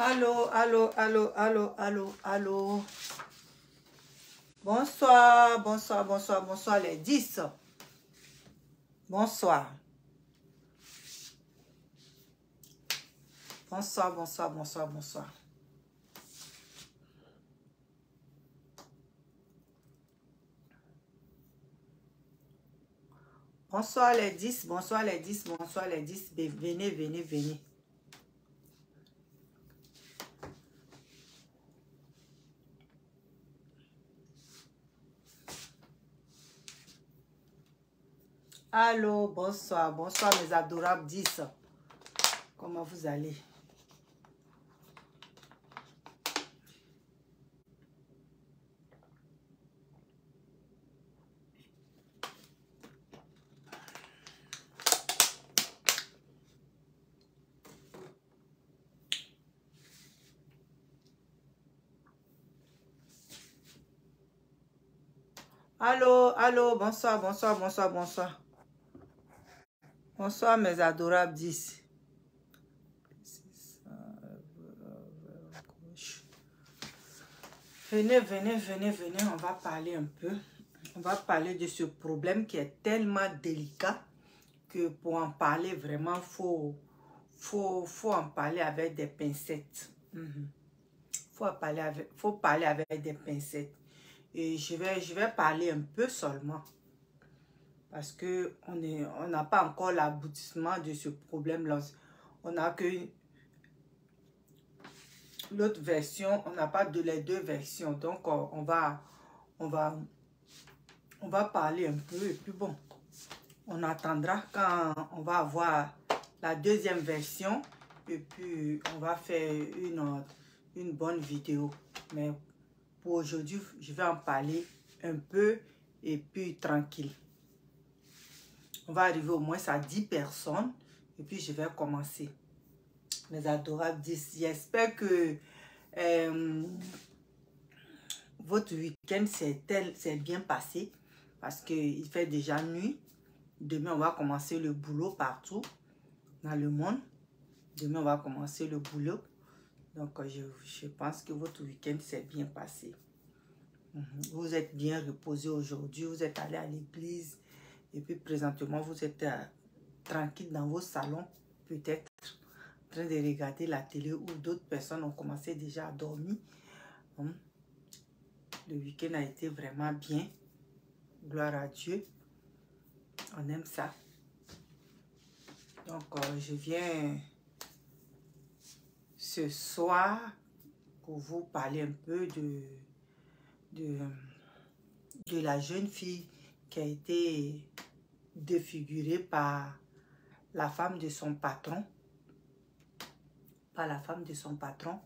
Allô, allô, allô, allô, allô, allô. Bonsoir, bonsoir, bonsoir, bonsoir les 10. Bonsoir. Bonsoir, bonsoir, bonsoir, bonsoir. Bonsoir les 10, bonsoir les 10, bonsoir les 10. Venez, venez, venez. Allô, bonsoir, bonsoir mes adorables 10. Comment vous allez? Allô, allô, bonsoir, bonsoir, bonsoir, bonsoir. Bonsoir mes adorables 10. Venez, venez, venez, venez, on va parler un peu. On va parler de ce problème qui est tellement délicat que pour en parler vraiment, faut en parler avec des pincettes. Faut parler avec des pincettes. Et je vais parler un peu seulement. Parce que on n'a pas encore l'aboutissement de ce problème-là. On n'a que l'autre version, on n'a pas de les deux versions. Donc, on va parler un peu. Et puis bon, on attendra quand on va avoir la deuxième version. Et puis, on va faire une bonne vidéo. Mais pour aujourd'hui, je vais en parler un peu et puis tranquille. On va arriver au moins à 10 personnes. Et puis, je vais commencer. Mes adorables 10. J'espère que votre week-end s'est bien passé. Parce qu'il fait déjà nuit. Demain, on va commencer le boulot partout dans le monde. Demain, on va commencer le boulot. Donc, je pense que votre week-end s'est bien passé. Vous êtes bien reposé aujourd'hui. Vous êtes allé à l'église. Et puis, présentement, vous êtes tranquille dans vos salons. Peut-être en train de regarder la télé ou d'autres personnes ont commencé déjà à dormir. Le week-end a été vraiment bien. Gloire à Dieu. On aime ça. Donc, je viens ce soir pour vous parler un peu de la jeune fille qui a été défigurée par la femme de son patron. Par la femme de son patron.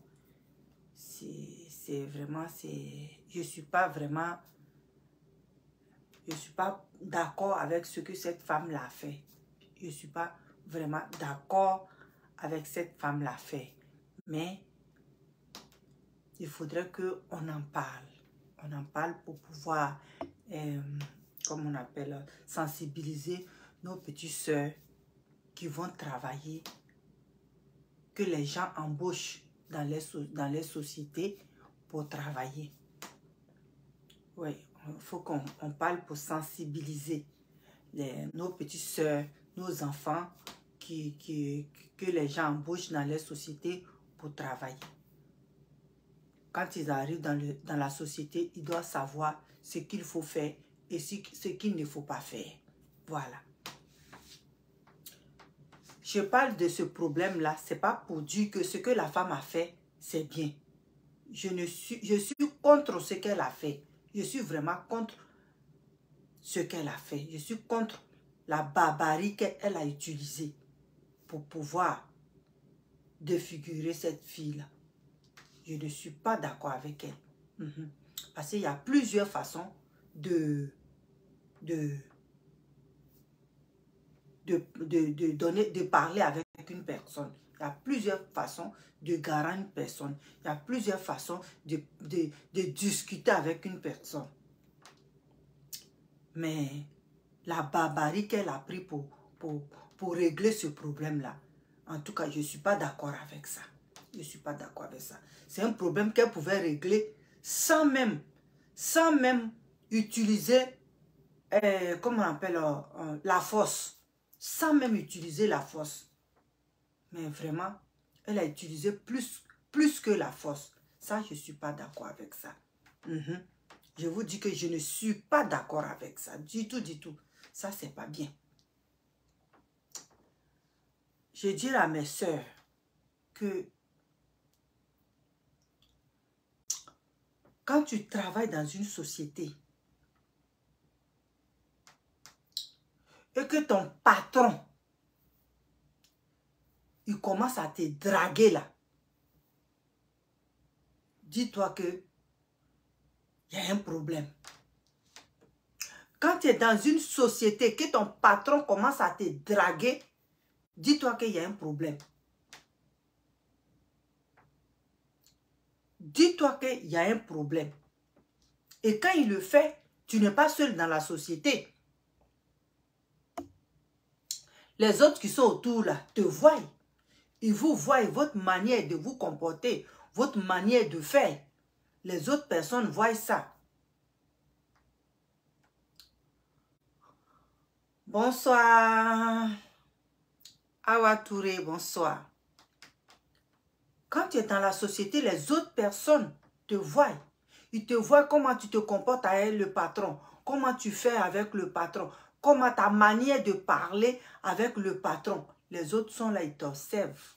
C'est vraiment, je suis pas d'accord avec ce que cette femme l'a fait. Je suis pas vraiment d'accord avec cette femme l'a fait. Mais il faudrait qu'on en parle. On en parle pour pouvoir, comme on appelle, sensibiliser nos petites sœurs qui vont travailler, que les gens embauchent dans les sociétés pour travailler. Oui, il faut qu'on parle pour sensibiliser nos petites sœurs, nos enfants, que les gens embauchent dans les sociétés pour travailler. Quand ils arrivent dans la société, ils doivent savoir ce qu'il faut faire et ce qu'il ne faut pas faire. Voilà. Je parle de ce problème-là, ce n'est pas pour dire que ce que la femme a fait, c'est bien. Je suis contre ce qu'elle a fait. Je suis vraiment contre ce qu'elle a fait. Je suis contre la barbarie qu'elle a utilisée pour pouvoir défigurer cette fille-là. Je ne suis pas d'accord avec elle. Parce qu'il y a plusieurs façons de parler avec une personne. Il y a plusieurs façons de garantir une personne. Il y a plusieurs façons de discuter avec une personne. Mais la barbarie qu'elle a pris pour régler ce problème-là, en tout cas, je ne suis pas d'accord avec ça. Je ne suis pas d'accord avec ça. C'est un problème qu'elle pouvait régler sans même utiliser, comment on appelle, la force. Sans même utiliser la force. Mais vraiment, elle a utilisé plus que la force. Ça, je ne suis pas d'accord avec ça. Je vous dis que je ne suis pas d'accord avec ça. Du tout, du tout. Ça, c'est pas bien. Je dis à mes sœurs que quand tu travailles dans une société et que ton patron, il commence à te draguer là, dis-toi que il y a un problème. Quand tu es dans une société que ton patron commence à te draguer, dis-toi qu'il y a un problème. Dis-toi qu'il y a un problème. Et quand il le fait, tu n'es pas seul dans la société. Les autres qui sont autour là te voient. Ils vous voient votre manière de vous comporter, votre manière de faire. Les autres personnes voient ça. Bonsoir. Awa Touré, bonsoir. Quand tu es dans la société, les autres personnes te voient. Ils te voient comment tu te comportes avec le patron, comment tu fais avec le patron, comment ta manière de parler avec le patron. Les autres sont là, ils t'observent.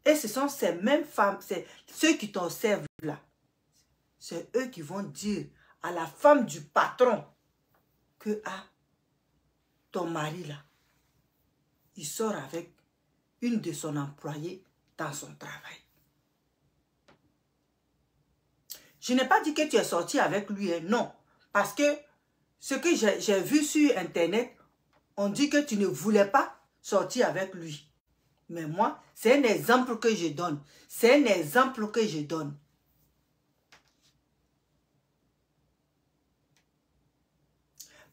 Et ce sont ces mêmes femmes, c'est ceux qui t'observent là. C'est eux qui vont dire à la femme du patron que ton mari là, il sort avec une de son employée dans son travail. Je n'ai pas dit que tu es sorti avec lui, hein, non. Parce que ce que j'ai vu sur Internet, on dit que tu ne voulais pas sortir avec lui. Mais moi, c'est un exemple que je donne. C'est un exemple que je donne.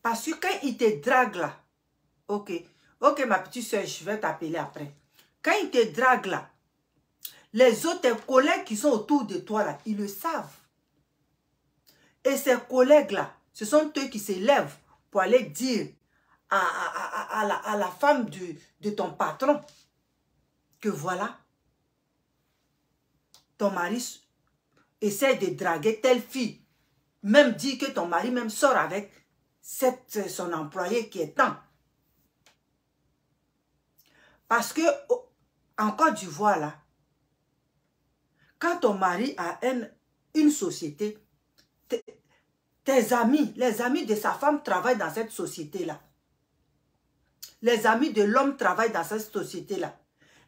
Parce que quand il te drague là, ok, ma petite soeur, je vais t'appeler après. Quand il te drague là, les autres collègues qui sont autour de toi là, ils le savent. Et ces collègues-là, ce sont eux qui s'élèvent pour aller dire à la femme de ton patron que voilà, ton mari essaie de draguer telle fille. Même dit que ton mari même sort avec son employé qui est temps. Parce que en Côte d'Ivoire, là, quand ton mari a une société, tes amis, les amis de sa femme travaillent dans cette société-là. Les amis de l'homme travaillent dans cette société-là.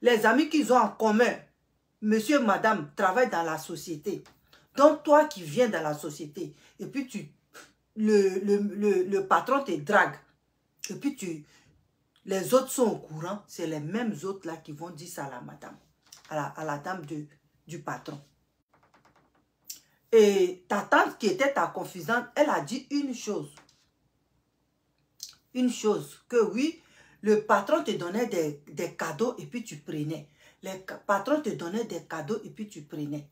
Les amis qu'ils ont en commun, monsieur, madame, travaillent dans la société. Donc, toi qui viens dans la société, et puis le patron te drague, et puis les autres sont au courant, c'est les mêmes autres-là qui vont dire ça à la madame, à la dame du patron. Et ta tante qui était ta confidente, elle a dit une chose. Une chose, que oui, le patron te donnait des cadeaux et puis tu prenais. Le patron te donnait des cadeaux et puis tu prenais.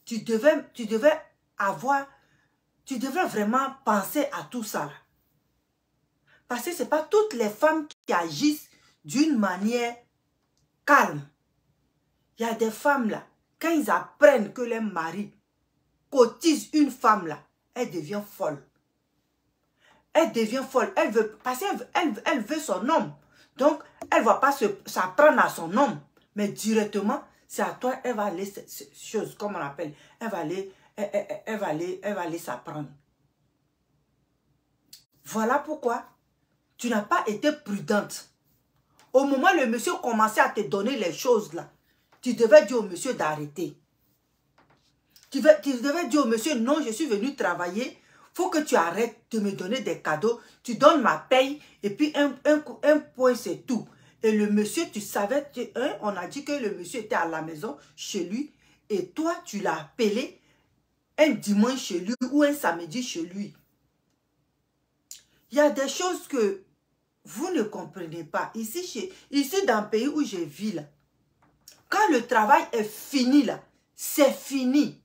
Tu devais vraiment penser à tout ça là. Parce que ce n'est pas toutes les femmes qui agissent d'une manière calme. Il y a des femmes là, quand ils apprennent que leur mari cotise une femme là, elle devient folle. Elle devient folle. Elle veut, parce qu'elle veut son homme. Donc, elle ne va pas s'apprendre à son homme. Mais directement, c'est à toi, elle va aller, cette chose, comme on l'appelle, elle va aller s'apprendre. Voilà pourquoi tu n'as pas été prudente. Au moment où le monsieur commençait à te donner les choses là, tu devais dire au monsieur d'arrêter. Tu devais dire au monsieur, non, je suis venu travailler. Il faut que tu arrêtes de me donner des cadeaux. Tu donnes ma paye et puis un point, c'est tout. Et le monsieur, tu savais, on a dit que le monsieur était à la maison, chez lui. Et toi, tu l'as appelé un dimanche chez lui ou un samedi chez lui. Il y a des choses que Vous ne comprenez pas. Ici dans le pays où je vis, là, quand le travail est fini, là, c'est fini.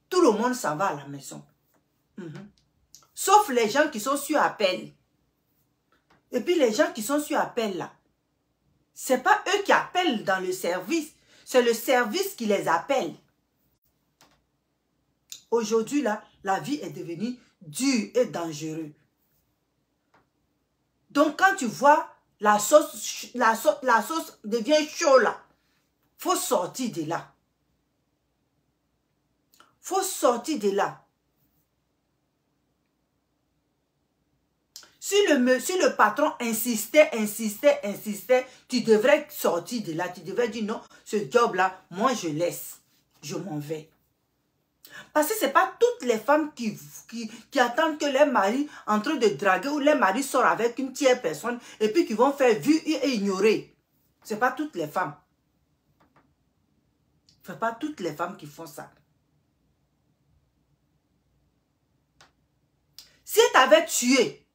Tout le monde s'en va à la maison. Sauf les gens qui sont sur appel. Et puis les gens qui sont sur appel, là, ce n'est pas eux qui appellent dans le service. C'est le service qui les appelle. Aujourd'hui, là, la vie est devenue dure et dangereuse. Donc, quand tu vois la sauce devient chaude, là, il faut sortir de là. Il faut sortir de là. Si le patron insistait, tu devrais sortir de là. Tu devrais dire non, ce job-là, moi je laisse. Je m'en vais. Parce que ce n'est pas toutes les femmes qui attendent que leur mari en train de draguer ou leur mari sort avec une tierce personne et puis qui vont faire vue et ignorer. Ce n'est pas toutes les femmes. Ce n'est pas toutes les femmes qui font ça. Si elle t'avait tué,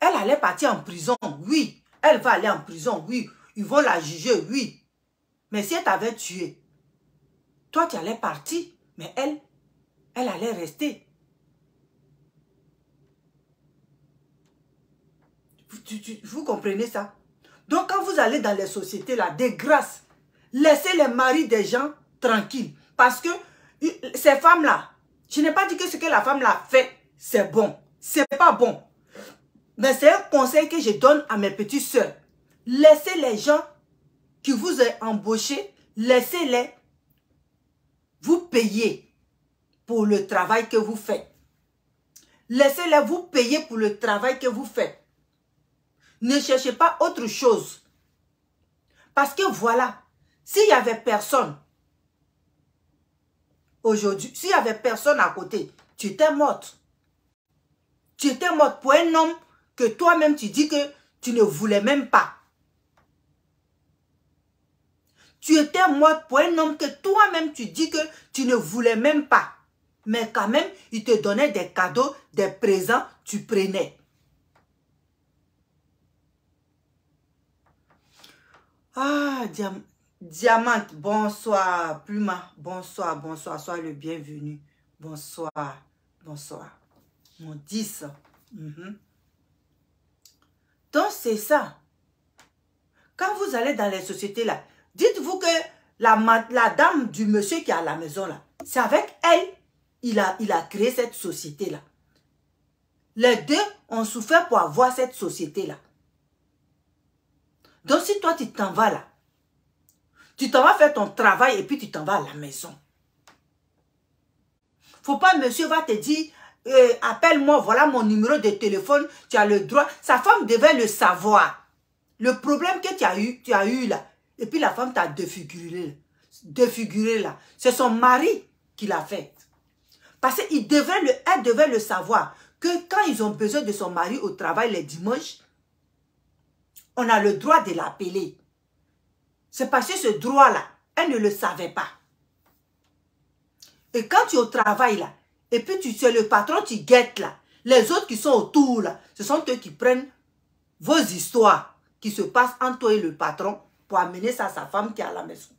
elle allait partir en prison, oui. Elle va aller en prison, oui. Ils vont la juger, oui. Mais si elle t'avait tué, toi, tu allais partir, mais elle allait rester. Vous comprenez ça? Donc, quand vous allez dans les sociétés, là, de grâce, laissez les maris des gens tranquilles. Parce que ces femmes-là, je n'ai pas dit que ce que la femme-là fait, c'est bon. C'est pas bon. Mais c'est un conseil que je donne à mes petites sœurs. Laissez les gens qui vous ont embauché, laissez-les vous payer pour le travail que vous faites. Laissez-les vous payer pour le travail que vous faites. Ne cherchez pas autre chose. Parce que voilà, s'il n'y avait personne, aujourd'hui, s'il n'y avait personne à côté, tu étais morte. Tu étais morte pour un homme que toi-même tu dis que tu ne voulais même pas. Tu étais morte pour un homme que toi-même tu dis que tu ne voulais même pas. Mais quand même, il te donnait des cadeaux, des présents, tu prenais. Ah, Diamante, bonsoir. Pluma, bonsoir, sois le bienvenu. Bonsoir. Mon 10. Donc, c'est ça. Quand vous allez dans les sociétés là, dites-vous que la dame du monsieur qui est à la maison là, c'est avec elle, il a créé cette société là. Les deux ont souffert pour avoir cette société là. Donc, si toi, tu t'en vas là, tu t'en vas faire ton travail et puis tu t'en vas à la maison. Faut pas, monsieur va te dire, appelle-moi, voilà mon numéro de téléphone, tu as le droit. Sa femme devait le savoir. Le problème que tu as eu là, et puis la femme t'a défiguré là. C'est son mari qui l'a fait. Parce qu'elle devait le savoir, que quand ils ont besoin de son mari au travail les dimanches, on a le droit de l'appeler. C'est parce que ce droit-là, elle ne le savait pas. Et quand tu es au travail là, et puis c'est le patron, tu guettes là, les autres qui sont autour là, ce sont eux qui prennent vos histoires qui se passent entre toi et le patron pour amener ça à sa femme qui est à la maison.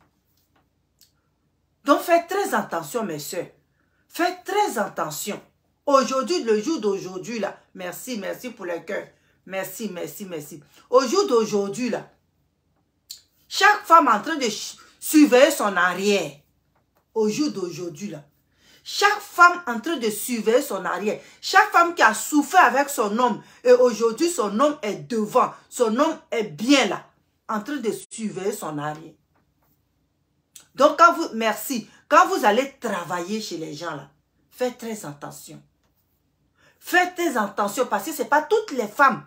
Donc faites très attention mes soeurs. Faites très attention. Aujourd'hui, le jour d'aujourd'hui là, merci pour le cœur. Merci. Au jour d'aujourd'hui là, chaque femme est en train de surveiller son arrière. Au jour d'aujourd'hui là, chaque femme est en train de surveiller son arrière. Chaque femme qui a souffert avec son homme et aujourd'hui son homme est devant, son homme est bien là, en train de surveiller son arrière. Donc quand vous allez travailler chez les gens là, faites très attention. Faites très attention parce que ce n'est pas toutes les femmes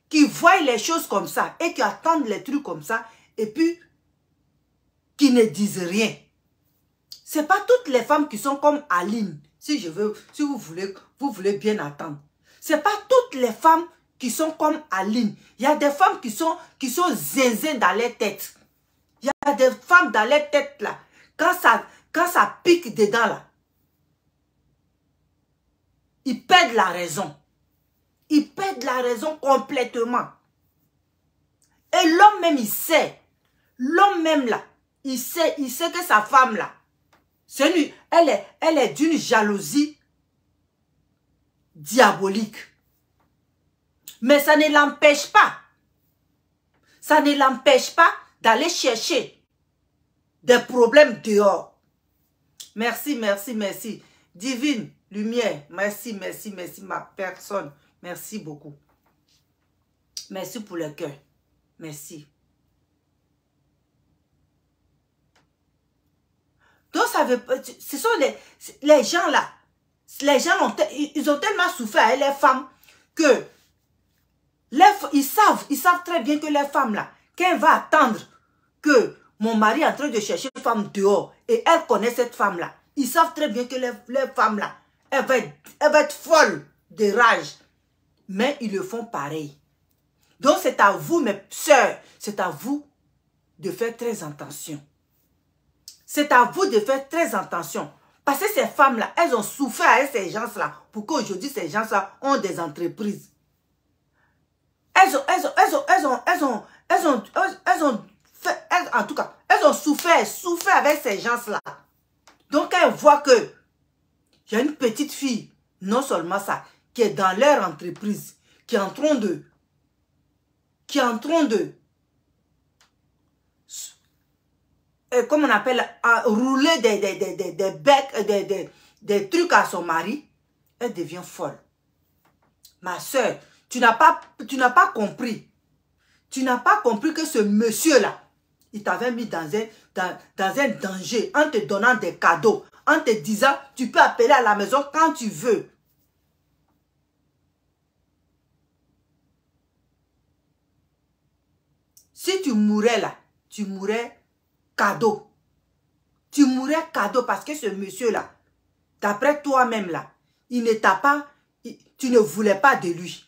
qui voient les choses comme ça et qui attendent les trucs comme ça et puis qui ne disent rien. Ce n'est pas toutes les femmes qui sont comme Aline, si vous voulez bien attendre. Ce n'est pas toutes les femmes qui sont comme Aline. Il y a des femmes qui sont zinzin dans les têtes. Il y a des femmes dans les têtes là. Quand ça pique dedans là, ils perdent la raison. Ils perdent la raison complètement. Et l'homme même, il sait. L'homme même là, il sait que sa femme là, elle est d'une jalousie diabolique. Mais ça ne l'empêche pas. Ça ne l'empêche pas d'aller chercher des problèmes dehors. Merci, merci, merci. Divine lumière, merci, merci, merci, ma personne. Merci beaucoup. Merci pour le cœur. Merci. Donc, ça veut pas... Ce sont les gens là. Les gens ils ont tellement souffert, les femmes, que ils savent très bien que les femmes là, quand elle va attendre que mon mari est en train de chercher une femme dehors et elle connaît cette femme là, ils savent très bien que les femmes là, elle va être folle de rage. Mais ils le font pareil. Donc c'est à vous, mes sœurs, c'est à vous de faire très attention. C'est à vous de faire très attention. Parce que ces femmes-là, elles ont souffert avec ces gens-là pour qu'aujourd'hui, ces gens-là ont des entreprises. En tout cas, elles ont souffert avec ces gens-là. Donc, elles voient que il y a une petite fille, non seulement ça, qui est dans leur entreprise, qui est en train de comment on appelle, rouler des becs, des trucs à son mari, elle devient folle. Ma soeur, tu n'as pas compris. Tu n'as pas compris que ce monsieur-là, il t'avait mis dans un danger en te donnant des cadeaux, en te disant, tu peux appeler à la maison quand tu veux. Si tu mourais là, tu mourrais cadeau. Tu mourrais cadeau parce que ce monsieur-là, d'après toi-même là, il ne t'a pas, tu ne voulais pas de lui.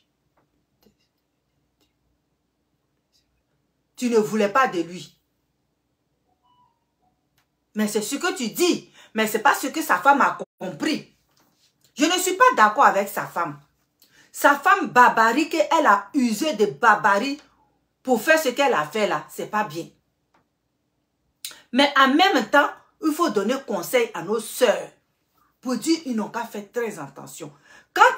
Tu ne voulais pas de lui. Mais c'est ce que tu dis. Mais ce n'est pas ce que sa femme a compris. Je ne suis pas d'accord avec sa femme. Sa femme barbarique, elle a usé de barbarie pour faire ce qu'elle a fait là. Ce n'est pas bien. Mais en même temps, il faut donner conseil à nos sœurs pour dire ils n'ont qu'à faire très attention. Quand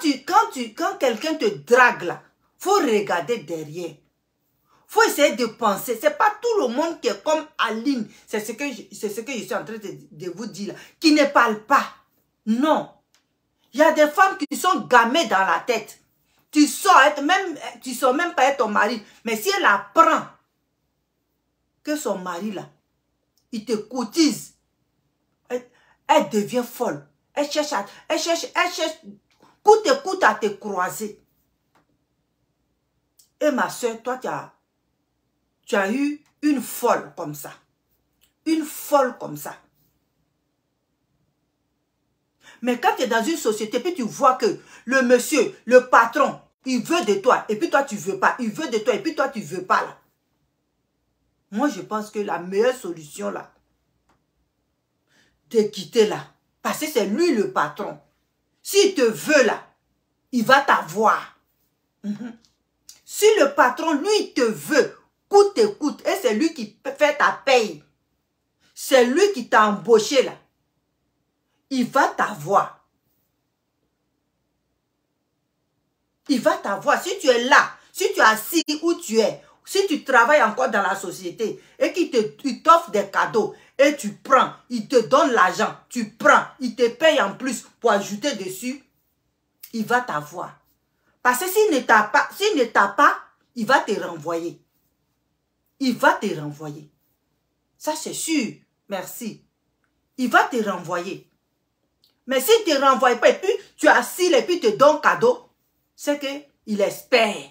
quelqu'un te drague là, il faut regarder derrière. Il faut essayer de penser. Ce n'est pas tout le monde qui est comme Aline. C'est ce que je suis en train de vous dire là. Qui ne parle pas. Non. Il y a des femmes qui sont gamées dans la tête. Tu sors même pas être ton mari. Mais si elle apprend que son mari là, il te cotise, elle devient folle. Elle cherche coûte et coûte à te croiser. Et ma soeur, toi, tu as eu une folle comme ça. Une folle comme ça. Mais quand tu es dans une société, puis tu vois que le monsieur, le patron, il veut de toi, et puis toi, tu ne veux pas. Il veut de toi, et puis toi, tu ne veux pas. Là. Moi, je pense que la meilleure solution, là, de quitter là, parce que c'est lui le patron. S'il te veut, là, il va t'avoir. Si le patron, lui, il te veut, coûte et coûte, et c'est lui qui fait ta paye, c'est lui qui t'a embauché, là, il va t'avoir. Il va t'avoir. Si tu es là, si tu es assis où tu es, si tu travailles encore dans la société et qu'il t'offre des cadeaux et tu prends, il te donne l'argent, tu prends, il te paye en plus pour ajouter dessus, il va t'avoir. Parce que s'il ne t'a pas, il va te renvoyer. Il va te renvoyer. Ça c'est sûr. Merci. Il va te renvoyer. Mais s'il ne te renvoie pas et puis tu es assis et puis il te donne cadeau, c'est qu'il espère.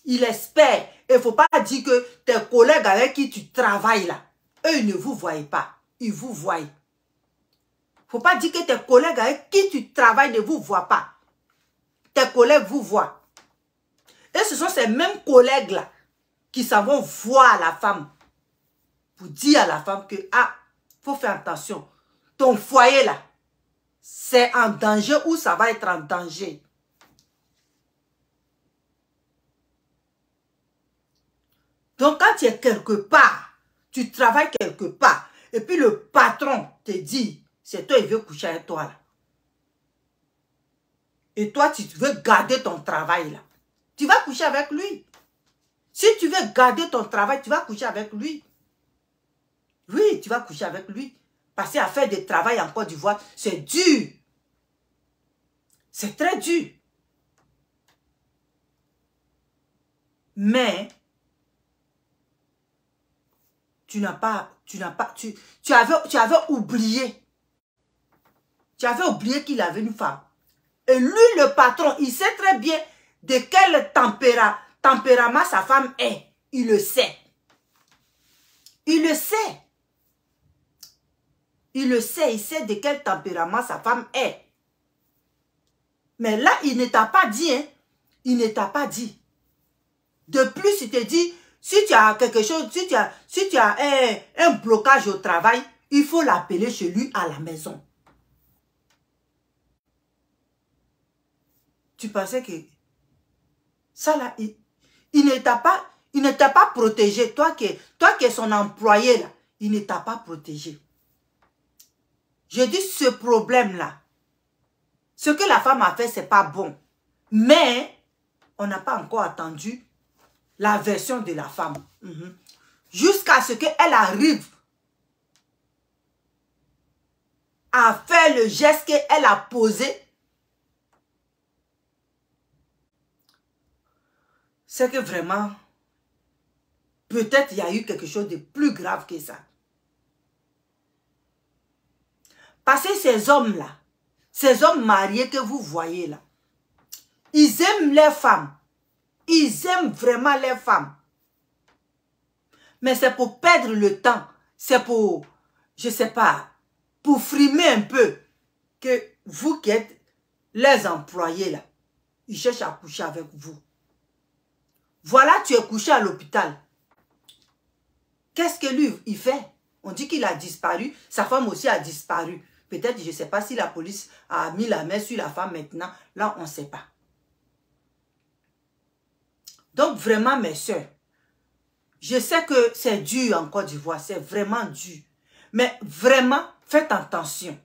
Il espère. Il ne faut pas dire que tes collègues avec qui tu travailles là, eux, ils ne vous voient pas. Ils vous voient. Il ne faut pas dire que tes collègues avec qui tu travailles ne vous voient pas. Tes collègues vous voient. Et ce sont ces mêmes collègues là qui s'en vont voir la femme pour dire à la femme que, ah, il faut faire attention. Ton foyer là, c'est en danger ou ça va être en danger. Donc, quand tu es quelque part, tu travailles quelque part, et puis le patron te dit, c'est toi, il veut coucher avec toi là. Et toi, tu veux garder ton travail là. Tu vas coucher avec lui. Si tu veux garder ton travail, tu vas coucher avec lui. Oui, tu vas coucher avec lui. Parce qu'à faire du travail en Côte d'Ivoire, c'est dur. C'est très dur. Mais, tu avais oublié. Tu avais oublié qu'il avait une femme. Et lui, le patron, il sait très bien de quel tempérament sa femme est. Il le sait. Il le sait. Il le sait, il sait de quel tempérament sa femme est. Mais là, il ne t'a pas dit, hein. Il ne t'a pas dit. De plus, il te dit, si tu as quelque chose, si tu as un blocage au travail, il faut l'appeler chez lui à la maison. Tu pensais que ça là, il ne t'a pas protégé. Toi qui es son employé là, il ne t'a pas protégé. Je dis ce problème-là, ce que la femme a fait, c'est pas bon. Mais, on n'a pas encore attendu la version de la femme. Jusqu'à ce qu'elle arrive à faire le geste qu'elle a posé. C'est que vraiment, peut-être il y a eu quelque chose de plus grave que ça. Parce que ces hommes-là, ces hommes mariés que vous voyez là, ils aiment les femmes. Ils aiment vraiment les femmes. Mais c'est pour perdre le temps. C'est pour, je ne sais pas, pour frimer un peu que vous qui êtes les employés là, ils cherchent à coucher avec vous. Voilà, tu es couché à l'hôpital. Qu'est-ce que lui, il fait? On dit qu'il a disparu. Sa femme aussi a disparu. Peut-être, je ne sais pas si la police a mis la main sur la femme maintenant. Là, on ne sait pas. Donc, vraiment, mes soeurs, je sais que c'est dur en Côte d'Ivoire. C'est vraiment dur. Mais vraiment, faites attention.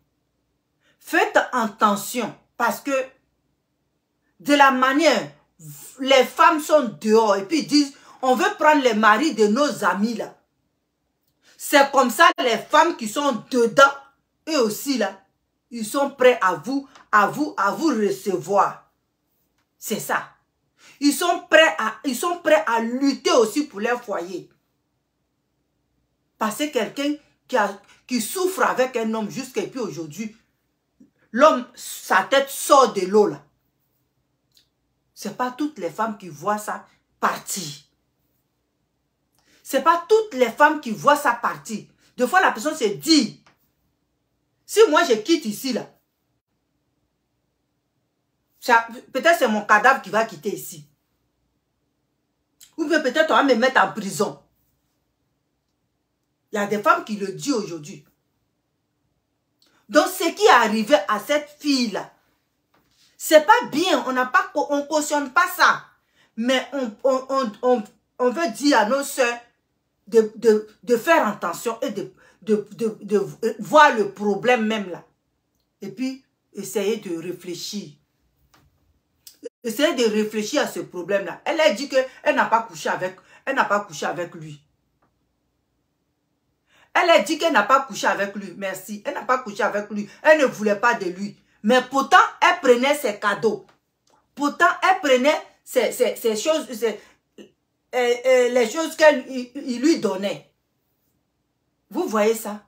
Faites attention. Parce que de la manière, les femmes sont dehors et puis ils disent, on veut prendre les maris de nos amis là. C'est comme ça, les femmes qui sont dedans, eux aussi là, ils sont prêts à vous recevoir. C'est ça. Ils sont prêts à lutter aussi pour leur foyer. Parce que quelqu'un qui souffre avec un homme jusqu'à puis aujourd'hui, l'homme, sa tête sort de l'eau là. C'est pas toutes les femmes qui voient ça partir. C'est pas toutes les femmes qui voient ça partir. Des fois, la personne se dit, si moi je quitte ici là, peut-être c'est mon cadavre qui va quitter ici. Ou bien peut-être on va me mettre en prison. Il y a des femmes qui le disent aujourd'hui. Donc, ce qui est arrivé à cette fille-là, c'est pas bien. On ne cautionne pas ça. Mais on veut dire à nos soeurs de faire attention et de voir le problème même là. Et puis, essayer de réfléchir. Essayez de réfléchir à ce problème-là. Elle a dit qu'elle n'a pas couché avec lui. Elle a dit qu'elle n'a pas couché avec lui. Merci. Elle n'a pas couché avec lui. Elle ne voulait pas de lui. Mais pourtant, elle prenait ses cadeaux. Pourtant, elle prenait ces choses, les choses qu'il lui donnait. Vous voyez ça?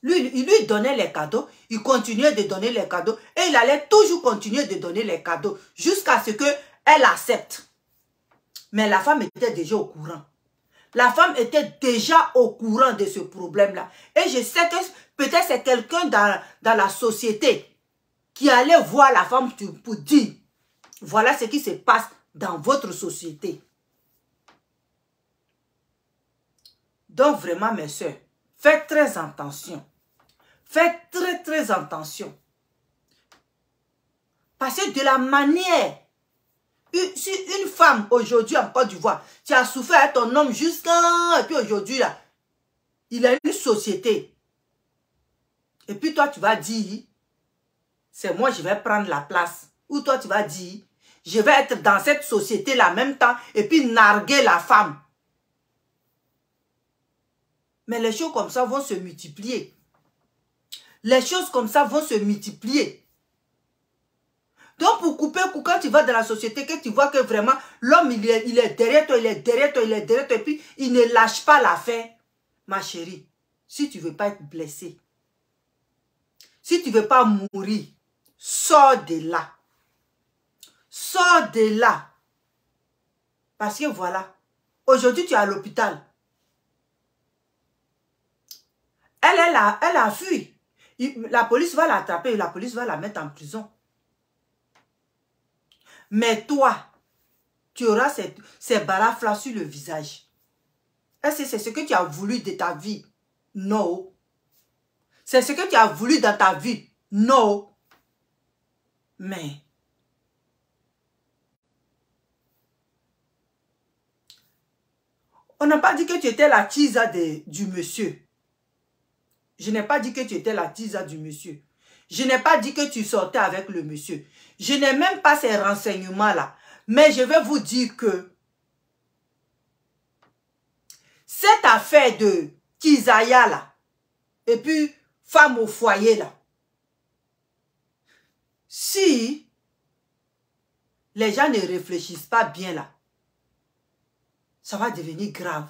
Il lui donnait les cadeaux, il continuait de donner les cadeaux et il allait toujours continuer de donner les cadeaux jusqu'à ce qu'elle accepte. Mais la femme était déjà au courant. La femme était déjà au courant de ce problème-là. Et je sais que peut-être c'est quelqu'un dans la société qui allait voir la femme pour dire, voilà ce qui se passe dans votre société. Donc vraiment, mes soeurs, faites très attention. Faites très, très attention. Parce que de la manière, si une femme femme aujourd'hui en Côte d'Ivoire. Tu as souffert à ton homme jusqu'à... Et puis aujourd'hui, là, il a une société. Et puis toi, tu vas dire, c'est moi, je vais prendre la place. Ou toi, tu vas dire, je vais être dans cette société-là en même temps et puis narguer la femme. Mais les choses comme ça vont se multiplier. Les choses comme ça vont se multiplier. Donc, pour couper, quand tu vas dans la société, que tu vois que vraiment, l'homme, il est derrière toi, il est derrière toi, il est derrière toi, et puis il ne lâche pas l'affaire. Ma chérie, si tu ne veux pas être blessée, si tu ne veux pas mourir, sors de là. Sors de là. Parce que voilà, aujourd'hui, tu es à l'hôpital. Elle a fui. La police va l'attraper et la police va la mettre en prison. Mais toi, tu auras ces balafres sur le visage. Est-ce que c'est ce que tu as voulu de ta vie? Non. C'est ce que tu as voulu dans ta vie? Non. Mais, on n'a pas dit que tu étais la tisa du monsieur. Je n'ai pas dit que tu étais la tisa du monsieur. Je n'ai pas dit que tu sortais avec le monsieur. Je n'ai même pas ces renseignements-là. Mais je vais vous dire que cette affaire de Kizaya là, et puis femme au foyer là, si les gens ne réfléchissent pas bien là, ça va devenir grave.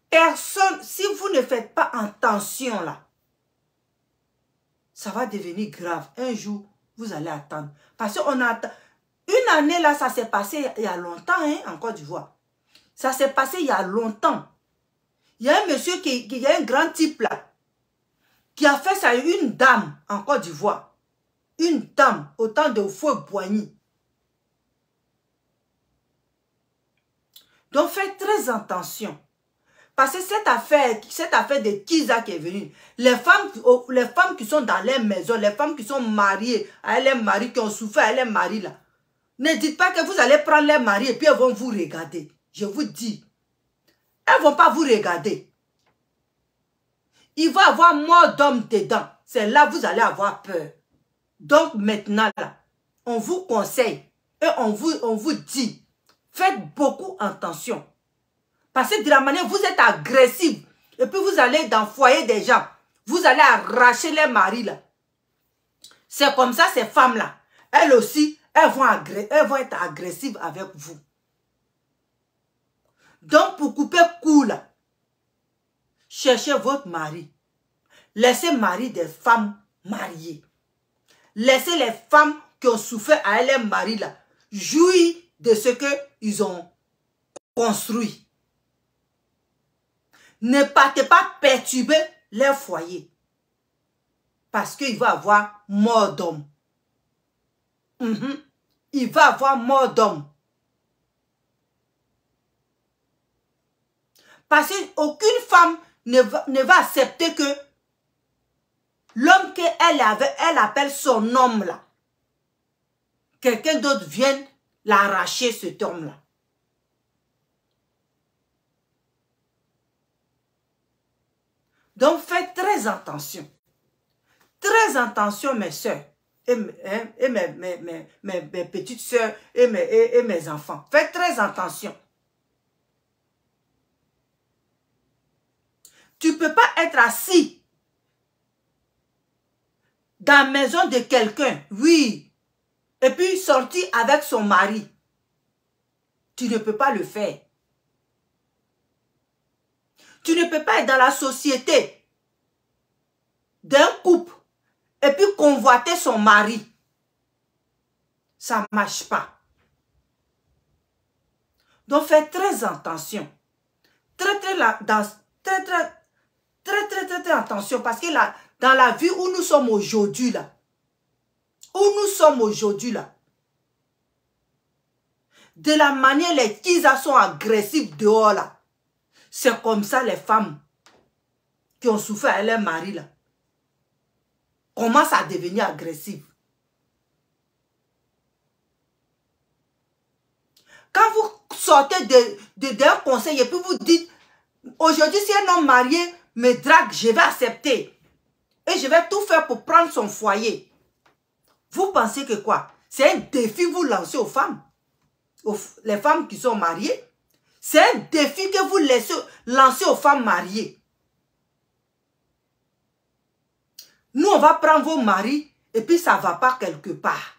Personne, si vous ne faites pas attention là, ça va devenir grave. Un jour, vous allez attendre. Parce qu'on attend. Une année là, ça s'est passé il y a longtemps, hein, en Côte d'Ivoire. Ça s'est passé il y a longtemps. Il y a un monsieur il y a un grand type là, qui a fait ça à une dame en Côte d'Ivoire. Une dame, au temps de Houphouët-Boigny. Donc, faites très attention. Parce que cette affaire de Kiza qui est venue, les femmes qui sont dans les maisons, les femmes qui sont mariées à leurs maris, qui ont souffert à leurs maris là, ne dites pas que vous allez prendre les maris et puis elles vont vous regarder. Je vous dis, elles ne vont pas vous regarder. Il va y avoir mort d'homme dedans. C'est là que vous allez avoir peur. Donc maintenant là, on vous conseille et on vous dit, faites beaucoup attention. Parce que de la manière, vous êtes agressif. Et puis vous allez dans le foyer des gens. Vous allez arracher les maris là. C'est comme ça ces femmes là. Elles aussi, elles vont être agressives avec vous. Donc pour couper court là, cherchez votre mari. Laissez mari des femmes mariées. Laissez les femmes qui ont souffert à leurs maris là jouir de ce qu'ils ont construit. Ne partez pas perturber leur foyer. Parce qu'il va y avoir mort d'homme. Il va y avoir mort d'homme. Parce qu'aucune femme ne va accepter que l'homme qu'elle appelle son homme là, quelqu'un d'autre vienne l'arracher cet homme là. Donc, faites très attention. Très attention, mes soeurs et mes petites soeurs et mes enfants. Faites très attention. Tu ne peux pas être assis dans la maison de quelqu'un, oui, et puis sortir avec son mari. Tu ne peux pas le faire. Tu ne peux pas être dans la société d'un couple et puis convoiter son mari. Ça ne marche pas. Donc faites très attention. Très attention. Parce que dans la vie où nous sommes aujourd'hui là, de la manière les Kizas sont agressifs dehors là. C'est comme ça les femmes qui ont souffert à leur mari là commencent à devenir agressives. Quand vous sortez d'un conseil et puis vous dites, aujourd'hui si un homme marié me drague, je vais accepter. Et je vais tout faire pour prendre son foyer. Vous pensez que quoi? C'est un défi que vous lancez aux femmes. Les femmes qui sont mariées. C'est un défi que vous lancez aux femmes mariées. Nous, on va prendre vos maris et puis ça ne va pas quelque part.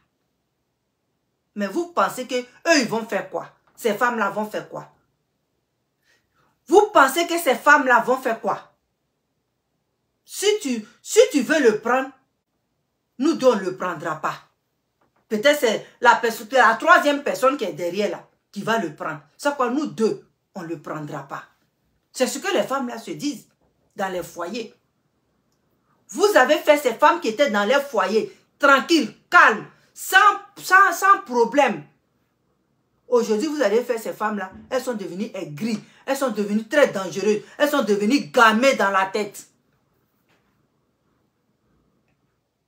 Mais vous pensez que eux ils vont faire quoi? Ces femmes-là vont faire quoi? Vous pensez que ces femmes-là vont faire quoi? Si tu veux le prendre, nous deux, on ne le prendra pas. Peut-être c'est la troisième personne qui est derrière là qui va le prendre. C'est quoi? Nous deux, on ne le prendra pas. C'est ce que les femmes-là se disent dans les foyers. Vous avez fait ces femmes qui étaient dans les foyers, tranquilles, calmes, sans problème. Aujourd'hui, vous allez faire ces femmes-là, elles sont devenues aigries, elles sont devenues très dangereuses, elles sont devenues gamées dans la tête.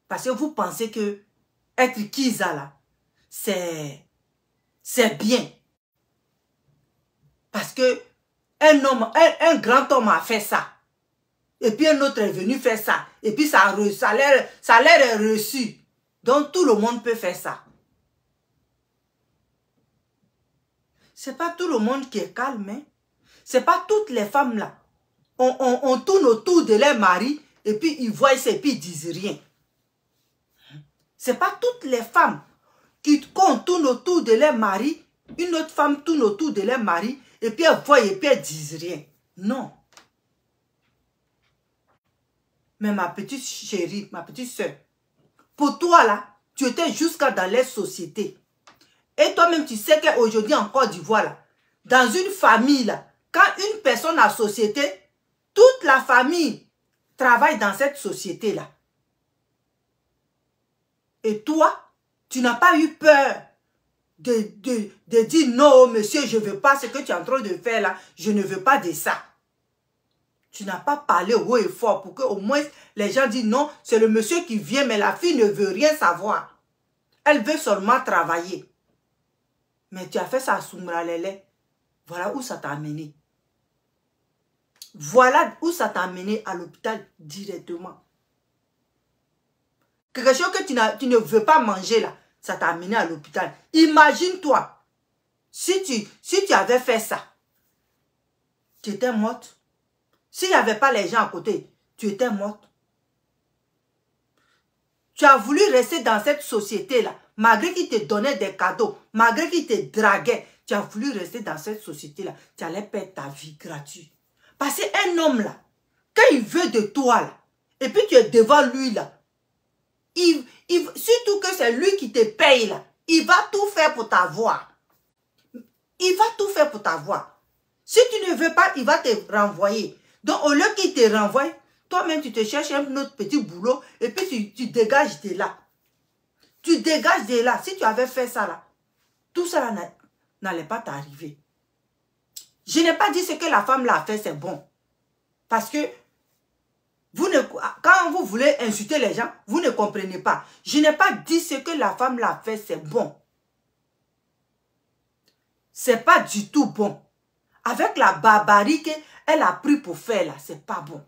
Parce que vous pensez que être Kiza là, c'est bien. Parce que un grand homme a fait ça. Et puis un autre est venu faire ça. Et puis ça a l'air est reçu. Donc tout le monde peut faire ça. C'est pas tout le monde qui est calme. Hein? C'est pas toutes les femmes là. On tourne autour de leur mari et puis ils voient ça et puis ils disent rien. C'est pas toutes les femmes qu'on tourne autour de leur mari, une autre femme tourne autour de leur mari et puis elles voient et puis elles disent rien. Non. Mais ma petite chérie, ma petite soeur, pour toi là, tu étais jusqu'à dans les sociétés. Et toi-même, tu sais qu'aujourd'hui en Côte d'Ivoire, là, dans une famille, là, quand une personne a société, toute la famille travaille dans cette société-là. Et toi, tu n'as pas eu peur de dire non, monsieur, je ne veux pas ce que tu es en train de faire là, je ne veux pas de ça. Tu n'as pas parlé haut et fort pour que au moins les gens disent non, c'est le monsieur qui vient, mais la fille ne veut rien savoir. Elle veut seulement travailler. Mais tu as fait ça à Soumralele. Voilà où ça t'a amené. Voilà où ça t'a amené à l'hôpital directement. Quelque chose que tu ne veux pas manger là, ça t'a amené à l'hôpital. Imagine-toi, si tu avais fait ça, tu étais morte. S'il n'y avait pas les gens à côté, tu étais morte. Tu as voulu rester dans cette société-là, malgré qu'ils te donnaient des cadeaux, malgré qu'ils te draguaient, tu as voulu rester dans cette société-là, tu allais perdre ta vie gratuite. Parce qu'un homme là, quand il veut de toi là, et puis tu es devant lui là, surtout que c'est lui qui te paye là, il va tout faire pour t'avoir. Il va tout faire pour t'avoir. Si tu ne veux pas, il va te renvoyer. Donc au lieu qu'il te renvoie, toi-même tu te cherches un autre petit boulot et puis tu dégages de là. Tu dégages de là. Si tu avais fait ça là, tout ça n'allait pas t'arriver. Je n'ai pas dit ce que la femme l'a fait, c'est bon. Parce que quand vous voulez insulter les gens, vous ne comprenez pas. Je n'ai pas dit ce que la femme l'a fait, c'est bon. C'est pas du tout bon. Avec la barbarie qu'elle a pris pour faire là, c'est pas bon.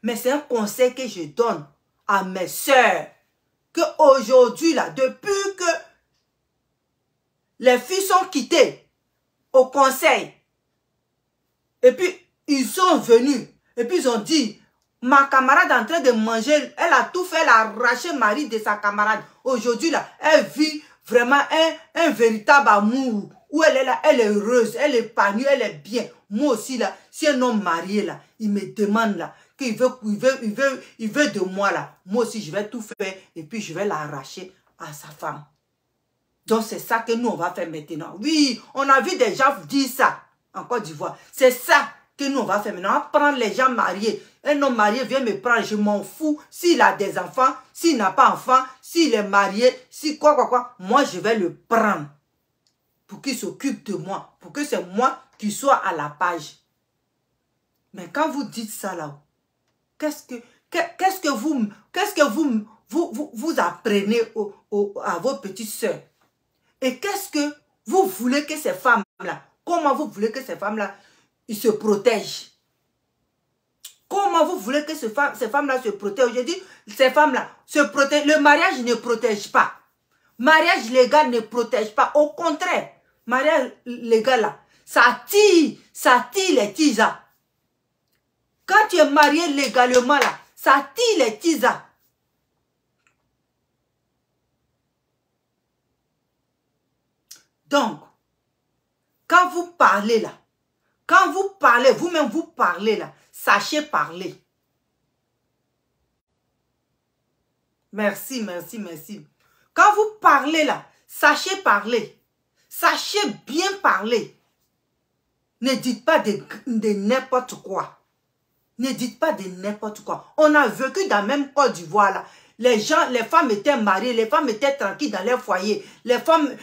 Mais c'est un conseil que je donne à mes sœurs. Qu'aujourd'hui là, depuis que les filles sont quittées au conseil, et puis ils sont venus, et puis ils ont dit, ma camarade est en train de manger, elle a tout fait, elle a arraché le mari de sa camarade. Aujourd'hui là, elle vit vraiment un véritable amour, où elle est là, elle est heureuse, elle est épanouie, elle est bien. Moi aussi là, si un homme marié là, il me demande là, qu'il veut de moi là, moi aussi je vais tout faire, et puis je vais l'arracher à sa femme. Donc c'est ça que nous on va faire maintenant. Oui, on a vu des gens dire ça en Côte d'Ivoire. C'est ça que nous on va faire maintenant. On va prendre les gens mariés Un homme marié vient me prendre, je m'en fous. S'il a des enfants, s'il n'a pas d'enfants, s'il est marié, si quoi. Moi, je vais le prendre pour qu'il s'occupe de moi, pour que c'est moi qui sois à la page. Mais quand vous dites ça là, qu'est-ce que vous apprenez à vos petites sœurs? Et qu'est-ce que vous voulez que ces femmes-là, comment vous voulez que ces femmes-là, ils se protègent? Comment vous voulez que ces femmes-là se protègent? Je dis, ces femmes-là se protègent. Le mariage ne protège pas. Mariage légal ne protège pas. Au contraire, mariage légal là, ça tire les tisas. Quand tu es marié légalement là, ça tire les tisas. Donc, quand vous parlez là, quand vous parlez, vous-même vous parlez là, sachez parler. Merci. Quand vous parlez là, sachez parler. Sachez bien parler. Ne dites pas de n'importe quoi. Ne dites pas de n'importe quoi. On a vécu dans la même Côte d'Ivoire là. Les femmes étaient mariées, les femmes étaient tranquilles dans leur foyer. Les femmes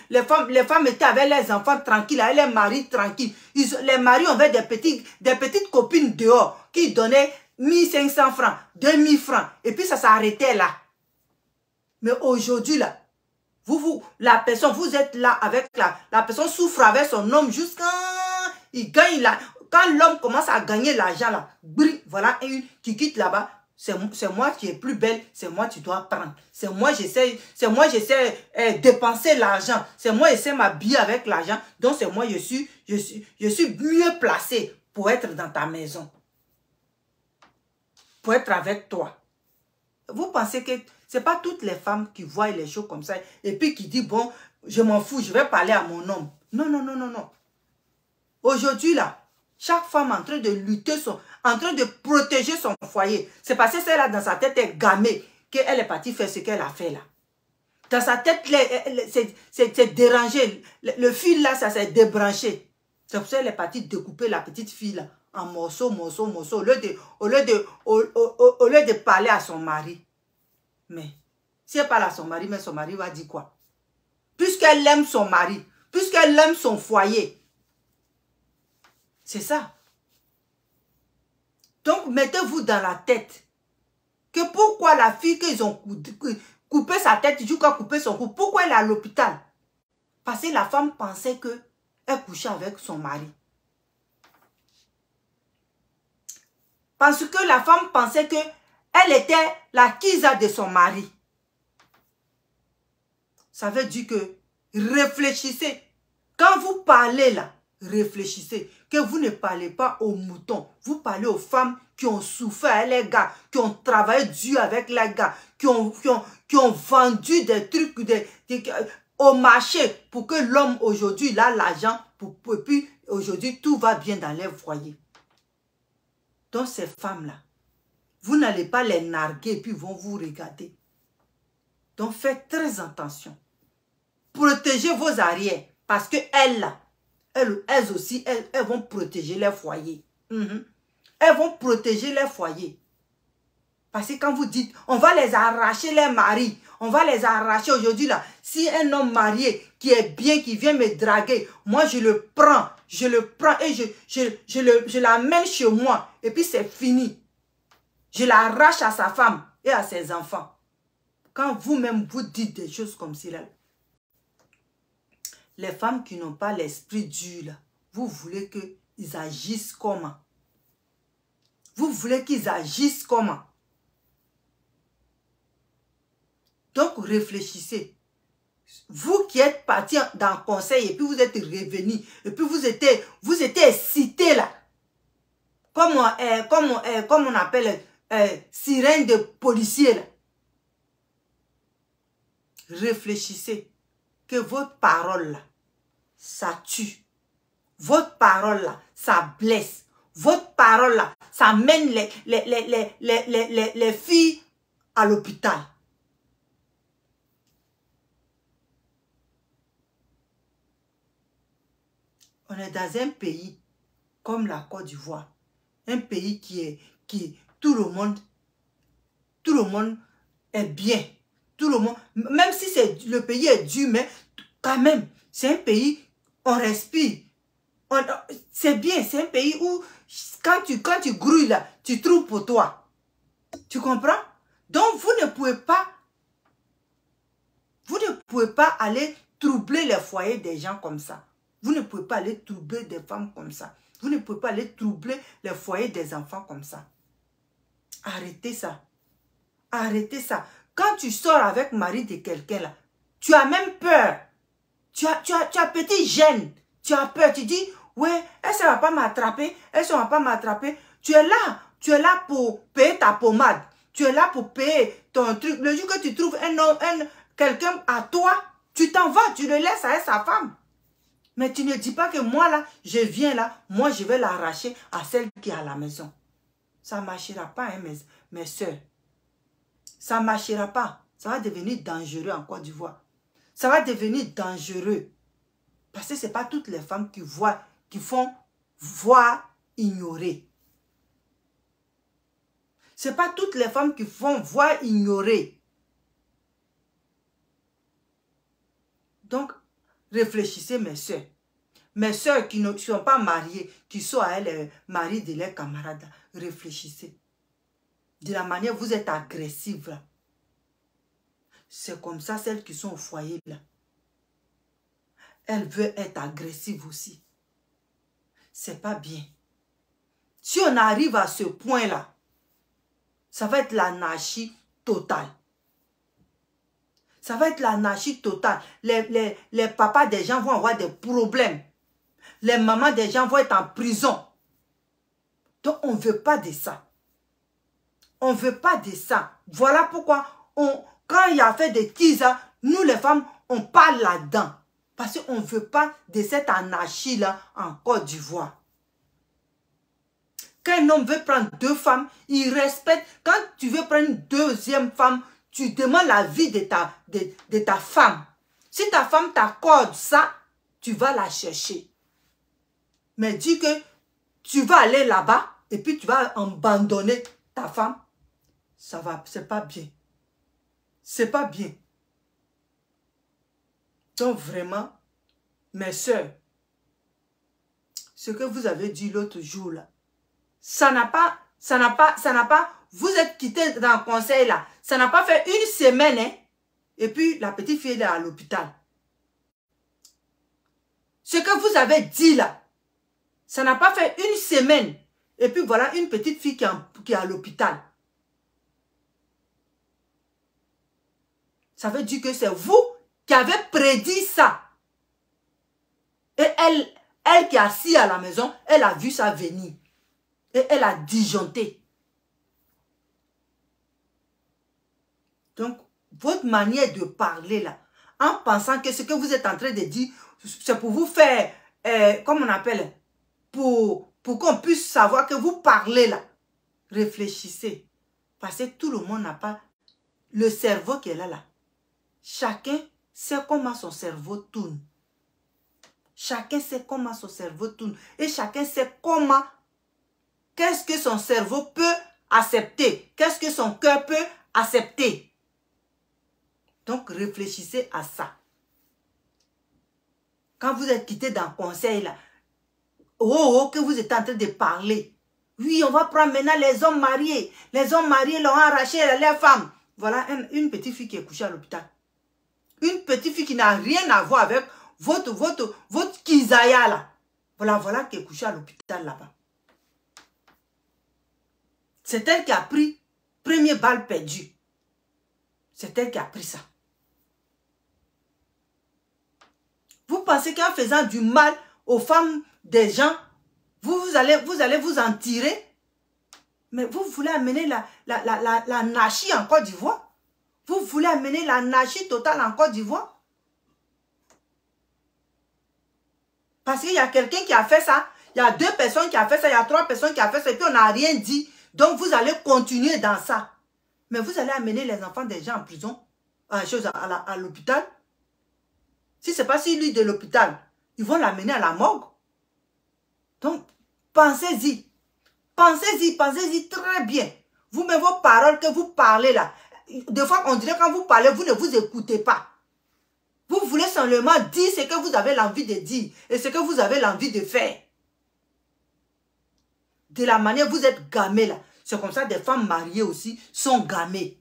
étaient avec leurs enfants tranquilles, avec leurs maris tranquilles. Les maris avaient des petites copines dehors qui donnaient 1500 francs, 2000 francs. Et puis ça s'arrêtait là. Mais aujourd'hui là, la personne, vous êtes là avec la personne souffre avec son homme jusqu'à il gagne là. Quand l'homme commence à gagner l'argent là, voilà une qui quitte là-bas. C'est moi qui est plus belle, c'est moi qui dois prendre. C'est moi j'essaie dépenser l'argent. C'est moi j'essaie m'habiller avec l'argent. Donc c'est moi je suis mieux placé pour être dans ta maison. Pour être avec toi. Vous pensez que c'est pas toutes les femmes qui voient les choses comme ça et puis qui disent bon, je m'en fous, je vais parler à mon homme. Non. Aujourd'hui là, chaque femme est en train de lutter, en train de protéger son foyer. C'est parce que celle-là, dans sa tête, est gamée, qu'elle est partie faire ce qu'elle a fait là. Dans sa tête, c'est dérangé. Le fil là, ça s'est débranché. C'est pour ça qu'elle est partie découper la petite fille là, en morceaux. Au lieu de parler à son mari. Mais, si elle parle à son mari, mais son mari va dire quoi? Puisqu'elle aime son mari, puisqu'elle aime son foyer. C'est ça. Donc, mettez-vous dans la tête que pourquoi la fille qu'ils ont coupé sa tête, jusqu'à couper son cou, pourquoi elle est à l'hôpital? Parce que la femme pensait qu'elle couchait avec son mari. Parce que la femme pensait qu'elle était la kisa de son mari. Ça veut dire que réfléchissez. Quand vous parlez là, réfléchissez. Que vous ne parlez pas aux moutons. Vous parlez aux femmes qui ont souffert avec les gars, qui ont travaillé dur avec les gars, qui ont vendu des trucs au marché pour que l'homme aujourd'hui il a l'argent. Et puis aujourd'hui tout va bien dans leur foyer. Donc ces femmes-là, vous n'allez pas les narguer et puis ils vont vous regarder. Donc faites très attention. Protégez vos arrières parce que elles aussi, elles vont protéger leur foyer. Elles vont protéger leur foyer. Parce que quand vous dites, on va les arracher les maris, on va les arracher aujourd'hui là. Si un homme marié qui est bien, qui vient me draguer, moi je le prends et je l'amène chez moi. Et puis c'est fini. Je l'arrache à sa femme et à ses enfants. Quand vous-même vous dites des choses comme cela, les femmes qui n'ont pas l'esprit dur, là, vous voulez qu'ils agissent comment? Vous voulez qu'ils agissent comment? Donc, réfléchissez. Vous qui êtes parti dans le conseil et puis vous êtes revenu, et puis vous étiez excité là. Comme on appelle sirène de policier là. Réfléchissez. Que votre parole là, ça tue. Votre parole là, ça blesse. Votre parole là, ça mène les filles à l'hôpital. On est dans un pays comme la Côte d'Ivoire. Un pays qui tout le monde est bien. Tout le monde, même si le pays est dur, mais quand même, c'est un pays, on respire. C'est bien, c'est un pays où quand tu grouilles là, tu trouves pour toi. Tu comprends? Donc vous ne pouvez pas aller troubler les foyers des gens comme ça. Vous ne pouvez pas aller troubler des femmes comme ça. Vous ne pouvez pas aller troubler les foyers des enfants comme ça. Arrêtez ça. Arrêtez ça. Quand tu sors avec le mari de quelqu'un là, tu as même peur. Tu as petit gêne. Tu as peur. Tu dis, ouais, elle ne va pas m'attraper. Elle ne va pas m'attraper. Tu es là pour payer ta pommade. Tu es là pour payer ton truc. Le jour que tu trouves quelqu'un à toi, tu t'en vas. Tu le laisses avec sa femme. Mais tu ne dis pas que moi là, je viens là, moi je vais l'arracher à celle qui est à la maison. Ça ne marchera pas, hein, mes soeurs. Ça ne marchera pas. Ça va devenir dangereux en Côte d'Ivoire. Ça va devenir dangereux. Parce que ce n'est pas toutes les femmes qui font voir ignorer. Ce n'est pas toutes les femmes qui font voir ignorer. Donc, réfléchissez, mes soeurs. Mes soeurs qui ne sont pas mariées, qui sont à les maris de leurs camarades, réfléchissez. De la manière vous êtes agressive là. C'est comme ça, celles qui sont au foyer là. Elles veulent être agressives aussi. C'est pas bien. Si on arrive à ce point là, ça va être l'anarchie totale. Ça va être l'anarchie totale. Les papas des gens vont avoir des problèmes. Les mamans des gens vont être en prison. Donc, on ne veut pas de ça. On ne veut pas de ça. Voilà pourquoi, quand il y a fait des teasers, nous les femmes, on parle là-dedans. Parce qu'on ne veut pas de cette anarchie-là en Côte d'Ivoire. Quand un homme veut prendre 2 femmes, il respecte. Quand tu veux prendre une 2e femme, tu demandes l'avis de ta femme. Si ta femme t'accorde ça, tu vas la chercher. Mais dis que tu vas aller là-bas et puis tu vas abandonner ta femme, ça va, c'est pas bien. C'est pas bien. Donc vraiment, mes soeurs, ce que vous avez dit l'autre jour là, ça n'a pas, vous êtes quittés dans le conseil là, ça n'a pas fait 1 semaine, hein, et puis la petite fille est à l'hôpital. Ce que vous avez dit là, ça n'a pas fait 1 semaine, et puis voilà une petite fille qui est à l'hôpital. Ça veut dire que c'est vous qui avez prédit ça. Et elle qui est assise à la maison, elle a vu ça venir. Et elle a disjoncté. Donc, votre manière de parler là, en pensant que ce que vous êtes en train de dire, c'est pour vous faire, comment on appelle, pour qu'on puisse savoir que vous parlez là. Réfléchissez. Parce que tout le monde n'a pas le cerveau qui est là. Chacun sait comment son cerveau tourne. Chacun sait comment son cerveau tourne. Et chacun sait comment, qu'est-ce que son cerveau peut accepter. Qu'est-ce que son cœur peut accepter. Donc, réfléchissez à ça. Quand vous êtes quitté dans le conseil, là, que vous êtes en train de parler. Oui, on va prendre maintenant les hommes mariés. Les hommes mariés l'ont arraché à leurs femmes. Voilà une petite fille qui est couchée à l'hôpital. Une petite fille qui n'a rien à voir avec votre Kizaya là. Voilà qui est couchée à l'hôpital là-bas. C'est elle qui a pris première balle perdue. C'est elle qui a pris ça. Vous pensez qu'en faisant du mal aux femmes des gens, vous allez vous en tirer? Mais vous voulez amener l'anarchie en Côte d'Ivoire? Vous voulez amener l'anarchie totale en Côte d'Ivoire? Parce qu'il y a quelqu'un qui a fait ça, il y a 2 personnes qui ont fait ça, il y a 3 personnes qui ont fait ça, et puis on n'a rien dit. Donc vous allez continuer dans ça. Mais vous allez amener les enfants des gens en prison, à l'hôpital. Si ce n'est pas celui de l'hôpital, ils vont l'amener à la morgue. Donc, pensez-y. Pensez-y très bien. Vous-même, vos paroles que vous parlez là, des fois, on dirait quand vous parlez, vous ne vous écoutez pas. Vous voulez seulement dire ce que vous avez l'envie de dire et ce que vous avez l'envie de faire. De la manière vous êtes gamés là. C'est comme ça des femmes mariées aussi sont gamées.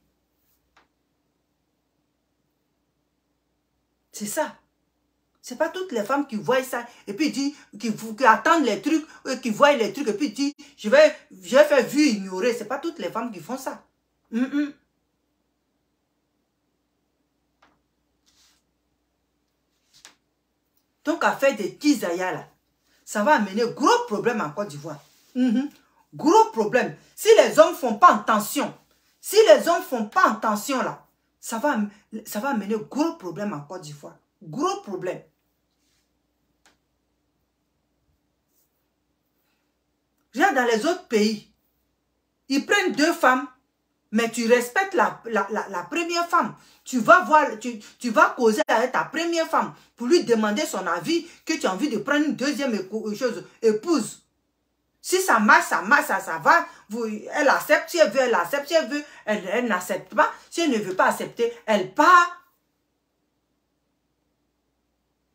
C'est ça. C'est pas toutes les femmes qui voient ça et puis disent, qui attendent les trucs, qui voient les trucs et puis disent, je vais faire vu ignorer. C'est pas toutes les femmes qui font ça. Donc, à faire des tizaya là, ça va amener gros problème en Côte d'Ivoire. Gros problème. Si les hommes ne font pas attention, là, ça va amener gros problème en Côte d'Ivoire. Gros problème. Regarde dans les autres pays, ils prennent 2 femmes, mais tu respectes la première femme. Tu vas voir, tu vas causer avec ta première femme pour lui demander son avis, que tu as envie de prendre une deuxième épouse. Si ça marche, ça va. Elle accepte, si elle veut, elle accepte. Si elle veut, elle n'accepte pas. Si elle ne veut pas accepter, elle part.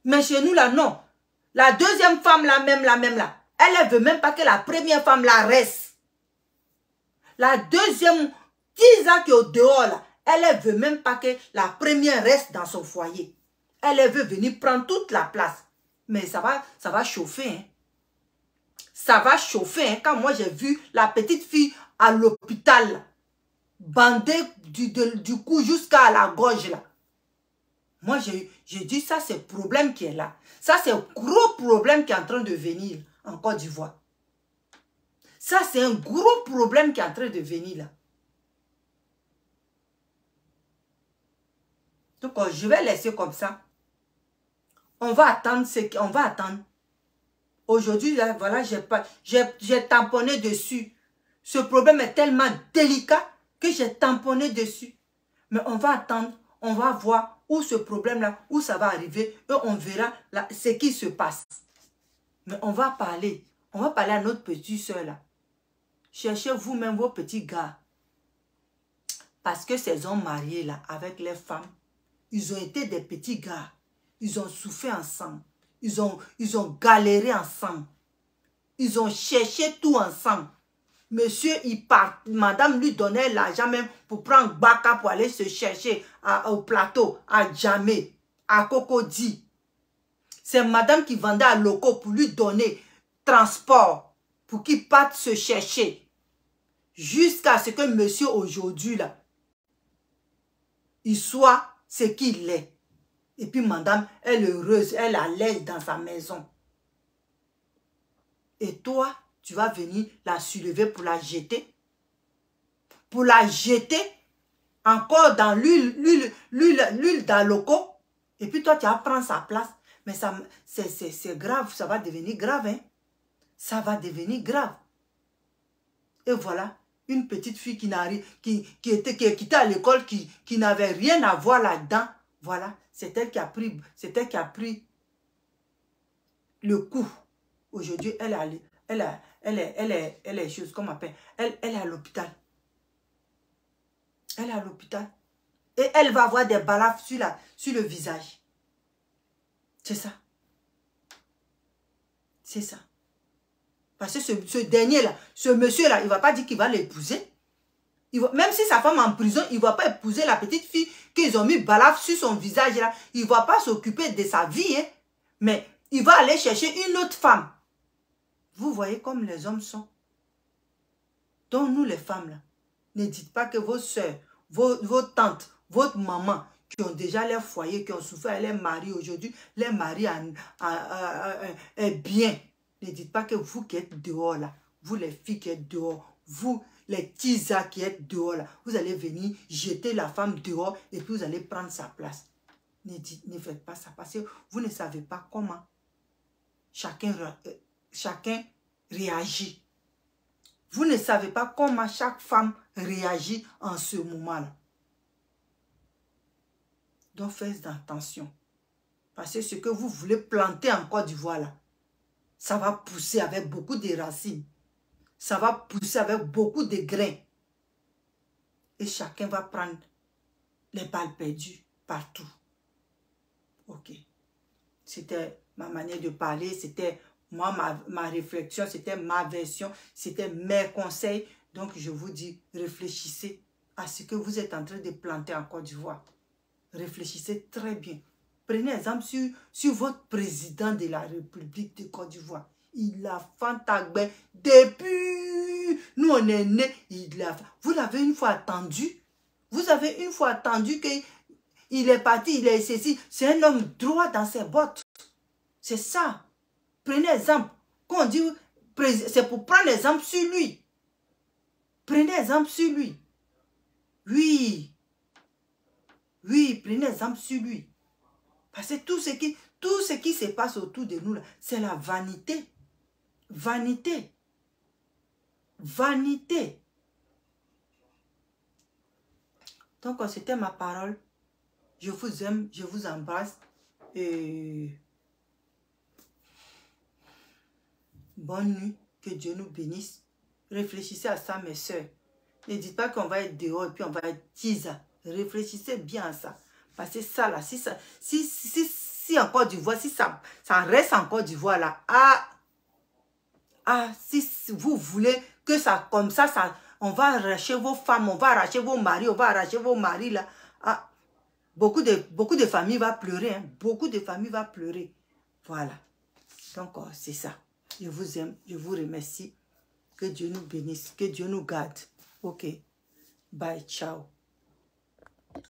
Mais chez nous, là, non. La deuxième femme, la même là, elle ne veut même pas que la première femme la reste. La deuxième, 10 ans qui est au dehors, là, elle ne veut même pas que la première reste dans son foyer. Elle veut venir prendre toute la place. Mais ça va chauffer, hein. Ça va chauffer, hein. Quand moi j'ai vu la petite fille à l'hôpital, bandée du cou jusqu'à la gorge, là. Moi, j'ai dit, ça, c'est le problème qui est là. Ça, c'est un gros problème qui est en train de venir en Côte d'Ivoire. Ça, c'est un gros problème qui est en train de venir là. Donc, je vais laisser comme ça. On va attendre ce qu'on va attendre. Aujourd'hui, là, voilà, j'ai tamponné dessus. Ce problème est tellement délicat que j'ai tamponné dessus. Mais on va attendre, on va voir où ce problème-là, où ça va arriver, et on verra là, ce qui se passe. Mais on va parler à notre petite soeur là. Cherchez vous-même vos petits gars. Parce que ces hommes mariés là, avec les femmes, ils ont été des petits gars. Ils ont souffert ensemble. Ils ont galéré ensemble. Ils ont cherché tout ensemble. Monsieur, il part. Madame lui donnait l'argent même pour prendre Baka pour aller se chercher au plateau, à Djamé, à Cocody. C'est madame qui vendait à Loco pour lui donner transport, pour qu'il parte se chercher. Jusqu'à ce que monsieur aujourd'hui, là, il soit ce qu'il est. Et puis madame, elle est heureuse, elle est à l'aise dans sa maison. Et toi, tu vas venir la soulever pour la jeter. Pour la jeter encore dans l'huile d'aloco. Et puis toi, tu vas prendre sa place. Mais c'est grave, ça va devenir grave. Hein? Ça va devenir grave. Et voilà, une petite fille qui était à l'école, qui n'avait rien à voir là-dedans. Voilà, c'est elle qui a pris le coup. Aujourd'hui, elle est chose, comment on appelle, elle est à l'hôpital. Elle est à l'hôpital. Et elle va avoir des balafres sur le visage. C'est ça. C'est ça. Parce que ce dernier-là, ce monsieur-là, il ne va pas dire qu'il va l'épouser. Même si sa femme est en prison, il ne va pas épouser la petite fille qu'ils ont mis balafre sur son visage-là. Il ne va pas s'occuper de sa vie. Hein. Mais il va aller chercher une autre femme. Vous voyez comme les hommes sont. Donc nous les femmes, là, ne dites pas que vos soeurs, vos tantes, votre maman, qui ont déjà leur foyer, qui ont souffert, les maris aujourd'hui, les maris est bien. Ne dites pas que vous qui êtes dehors là, vous les filles qui êtes dehors, vous les tisas qui êtes dehors là, vous allez venir jeter la femme dehors et puis vous allez prendre sa place. Ne faites pas ça parce que vous ne savez pas comment chacun réagit. Vous ne savez pas comment chaque femme réagit en ce moment-là. Donc faites attention. Parce que ce que vous voulez planter en Côte d'Ivoire là, ça va pousser avec beaucoup de racines. Ça va pousser avec beaucoup de grains. et chacun va prendre les balles perdues partout. Ok. C'était ma manière de parler, c'était moi, ma réflexion, c'était ma version, c'était mes conseils. Donc, je vous dis, réfléchissez à ce que vous êtes en train de planter en Côte d'Ivoire. Réfléchissez très bien. Prenez exemple sur votre président de la République de Côte d'Ivoire. Il a fantagbé depuis. Nous, on est nés. Vous l'avez une fois attendu. Vous avez une fois attendu qu'il est parti, il est ceci. C'est un homme droit dans ses bottes. C'est ça. Prenez exemple. Quand on dit, c'est pour prendre exemple sur lui. Prenez exemple sur lui. Oui. Oui, prenez exemple sur lui. Parce que tout ce qui se passe autour de nous, c'est la vanité. Vanité. Vanité. Donc, c'était ma parole. Je vous aime, je vous embrasse. Et bonne nuit. Que Dieu nous bénisse. Réfléchissez à ça, mes soeurs. Ne dites pas qu'on va être dehors et puis on va être tisa. Réfléchissez bien à ça. Parce que ça, là, si en Côte d'Ivoire, si ça reste en Côte d'Ivoire, là, si vous voulez que ça, comme ça, on va arracher vos femmes, on va arracher vos maris, on va arracher vos maris, là. Beaucoup de familles vont pleurer, hein. Beaucoup de familles vont pleurer. Voilà. Donc, c'est ça. Je vous aime, je vous remercie. Que Dieu nous bénisse, que Dieu nous garde. Ok. Bye, ciao.